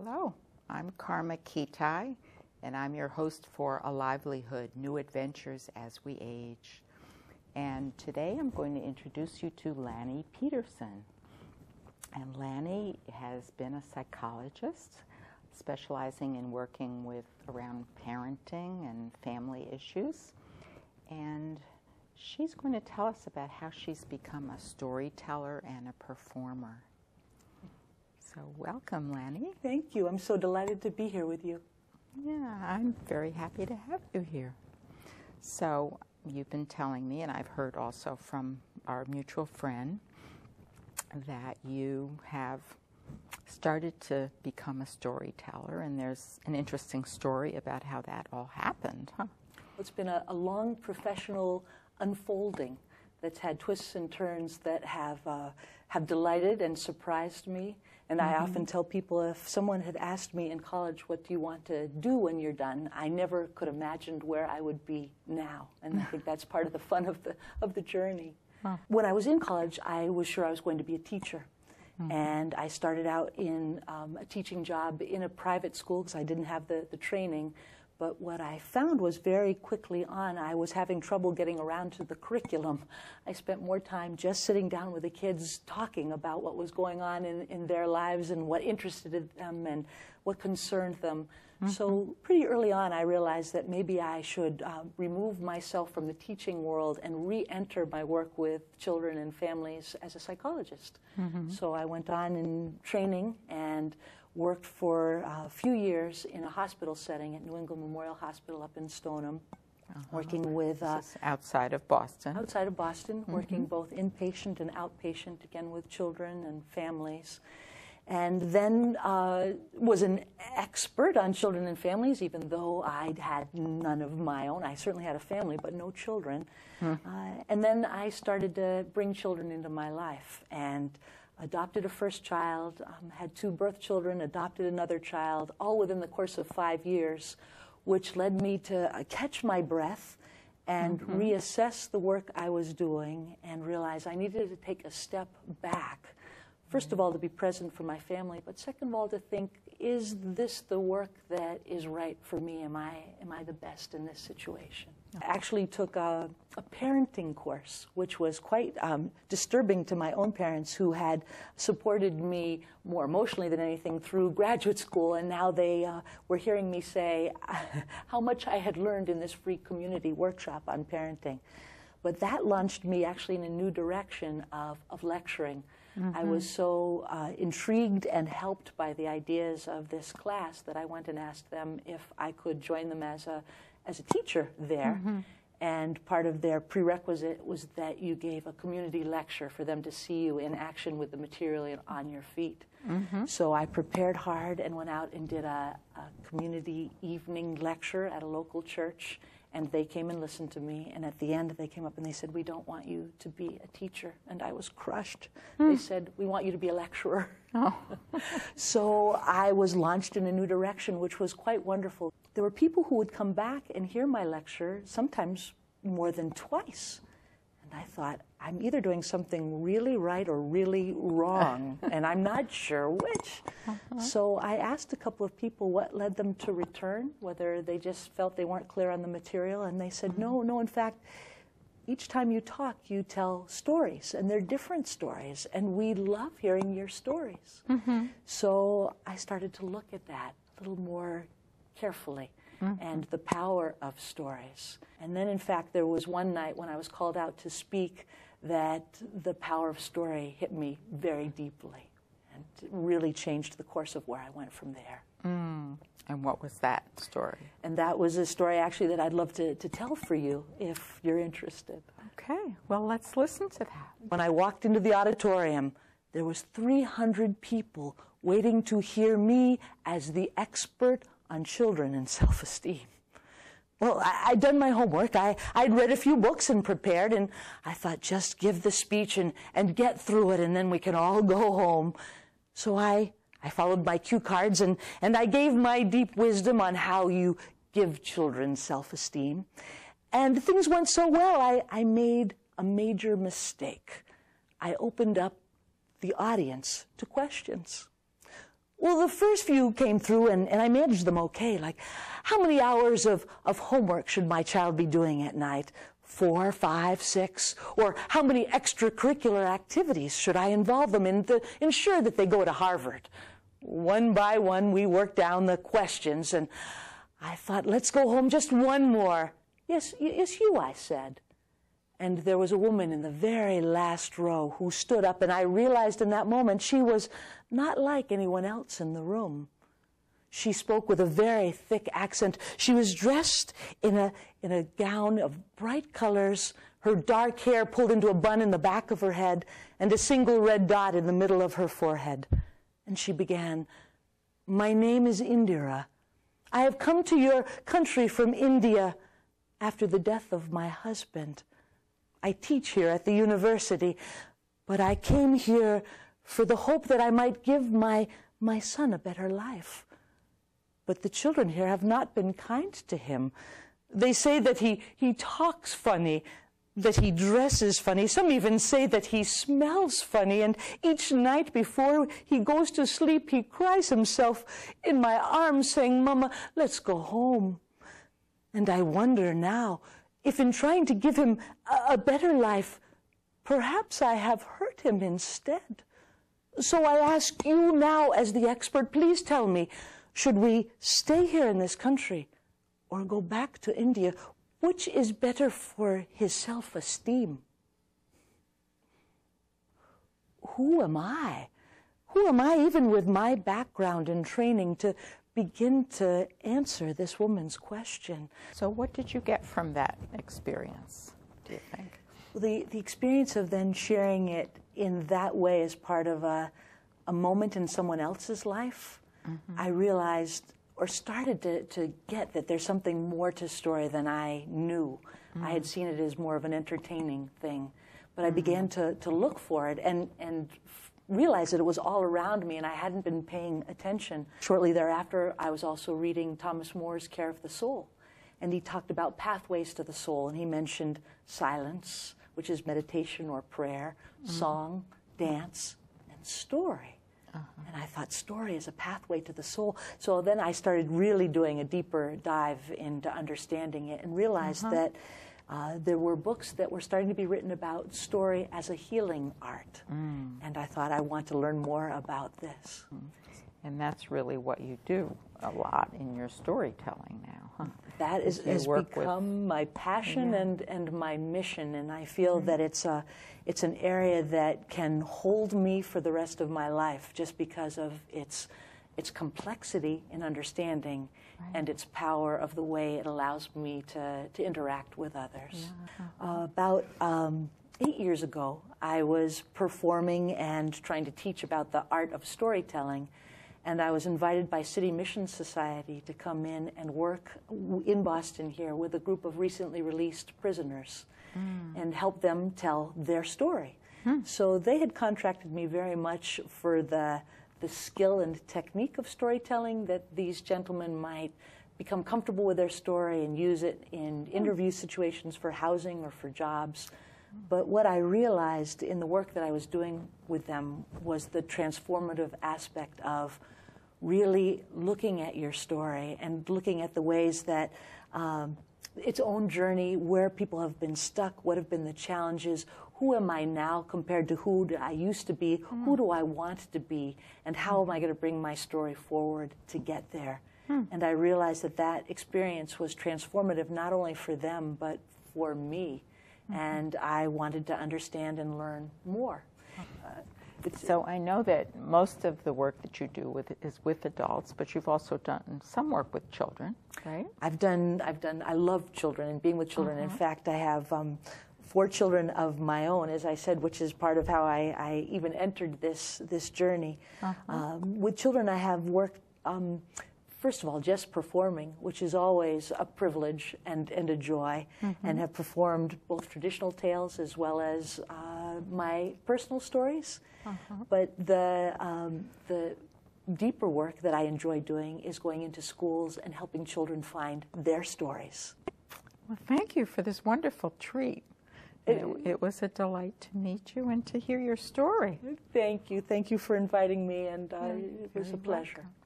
Hello, I'm Karma Kitaj, and I'm your host for A Livelihood, New Adventures as We Age. And today I'm going to introduce you to Lani Peterson. And Lani has been a psychologist, specializing in working with around parenting and family issues. And she's going to tell us about how she's become a storyteller and a performer. So welcome, Lani. Thank you. I'm so delighted to be here with you. Yeah, I'm very happy to have you here. So you've been telling me, and I've heard also from our mutual friend, that you have started to become a storyteller, and there's an interesting story about how that all happened, huh? It's been a long professional unfolding that's had twists and turns that have delighted and surprised me. And I often tell people, if someone had asked me in college, what do you want to do when you're done, I never could have imagined where I would be now. And I think that's part of the fun of the journey. Huh. When I was in college, I was sure I was going to be a teacher. And I started out in a teaching job in a private school because I didn't have the training. But what I found was very quickly on, I was having trouble getting around to the curriculum. I spent more time just sitting down with the kids talking about what was going on in their lives and what interested them and what concerned them. So pretty early on, I realized that maybe I should remove myself from the teaching world and re-enter my work with children and families as a psychologist. So I went on in training and worked for a few years in a hospital setting at New England Memorial Hospital up in Stoneham, working with... This is outside of Boston. Outside of Boston, working both inpatient and outpatient, again with children and families. And then was an expert on children and families, even though I'd had none of my own. I certainly had a family, but no children. And then I started to bring children into my life and adopted a first child, had 2 birth children, adopted another child, all within the course of 5 years, which led me to catch my breath and reassess the work I was doing and realize I needed to take a step back. First of all, to be present for my family, but second of all, to think, is this the work that is right for me? Am I the best in this situation? I actually took a parenting course, which was quite disturbing to my own parents, who had supported me more emotionally than anything through graduate school, and now they were hearing me say how much I had learned in this free community workshop on parenting. But that launched me actually in a new direction of lecturing. I was so intrigued and helped by the ideas of this class that I went and asked them if I could join them as a teacher there. And part of their prerequisite was that you gave a community lecture for them to see you in action with the material on your feet. So I prepared hard and went out and did a community evening lecture at a local church. And they came and listened to me, and at the end they came up and they said, "We don't want you to be a teacher." And I was crushed. They said, "We want you to be a lecturer." So I was launched in a new direction, which was quite wonderful. There were people who would come back and hear my lecture, sometimes more than twice. And I thought, I'm either doing something really right or really wrong, and I'm not sure which. So I asked a couple of people what led them to return, whether they just felt they weren't clear on the material, and they said, no, in fact, each time you talk, you tell stories, and they're different stories, and we love hearing your stories. So I started to look at that a little more carefully. And the power of stories. And then, in fact, there was one night when I was called out to speak that the power of story hit me very deeply and really changed the course of where I went from there. And what was that story? And that was a story, actually, that I'd love to tell for you if you're interested. Okay, well, let's listen to that. When I walked into the auditorium, there was 300 people waiting to hear me as the expert on children and self-esteem. Well, I'd done my homework. I'd read a few books and prepared, and I thought, just give the speech and get through it, and then we can all go home. So I followed my cue cards, and I gave my deep wisdom on how you give children self-esteem. And things went so well, I made a major mistake. I opened up the audience to questions. Well, the first few came through, and I managed them okay. Like, how many hours of homework should my child be doing at night? 4, 5, 6? Or how many extracurricular activities should I involve them in to ensure that they go to Harvard? One by one, we worked down the questions, and I thought, let's go home just one more. Yes, you, I said. And there was a woman in the very last row who stood up, and I realized in that moment she was not like anyone else in the room. She spoke with a very thick accent. She was dressed in a gown of bright colors, her dark hair pulled into a bun in the back of her head, and a single red dot in the middle of her forehead. And she began, "My name is Indira. I have come to your country from India after the death of my husband. I teach here at the university, but I came here for the hope that I might give my son a better life. But the children here have not been kind to him. They say that he talks funny, that he dresses funny. Some even say that he smells funny, and each night before he goes to sleep, he cries himself in my arms saying, 'Mama, let's go home.' And I wonder now if in trying to give him a better life, perhaps I have hurt him instead. So I ask you now as the expert, please tell me, should we stay here in this country or go back to India? Which is better for his self-esteem?" Who am I? Who am I, even with my background and training, to begin to answer this woman's question? So what did you get from that experience, do you think? Well, the experience of then sharing it in that way as part of a moment in someone else's life, I realized or started to get that there's something more to story than I knew. I had seen it as more of an entertaining thing, but I began to look for it and realized that it was all around me and I hadn't been paying attention. Shortly thereafter, I was also reading Thomas More's Care of the Soul, and he talked about pathways to the soul, and he mentioned silence, which is meditation or prayer, song, dance, and story. And I thought story is a pathway to the soul. So then I started really doing a deeper dive into understanding it and realized that there were books that were starting to be written about story as a healing art. And I thought, I want to learn more about this. And that's really what you do a lot in your storytelling now, huh? That has become my passion and my mission, and I feel that it's an area that can hold me for the rest of my life just because of its complexity in understanding and its power of the way it allows me to interact with others. About 8 years ago, I was performing and trying to teach about the art of storytelling, and I was invited by City Mission Society to come in and work in Boston here with a group of recently released prisoners and help them tell their story. So they had contracted me very much for the skill and technique of storytelling, that these gentlemen might become comfortable with their story and use it in interview situations for housing or for jobs. But what I realized in the work that I was doing with them was the transformative aspect of really looking at your story and looking at the ways that its own journey, where people have been stuck, what have been the challenges, who am I now compared to who I used to be, who do I want to be, and how am I going to bring my story forward to get there. And I realized that that experience was transformative not only for them, but for me. And I wanted to understand and learn more. So I know that most of the work that you do is with adults, but you've also done some work with children, right? I love children and being with children. In fact, I have 4 children of my own, as I said, which is part of how I even entered this journey. With children, I have worked, first of all, just performing, which is always a privilege and a joy, and have performed both traditional tales as well as my personal stories. But the deeper work that I enjoy doing is going into schools and helping children find their stories. Well, thank you for this wonderful treat. It was a delight to meet you and to hear your story. Thank you. Thank you for inviting me, and it was a pleasure. Welcome.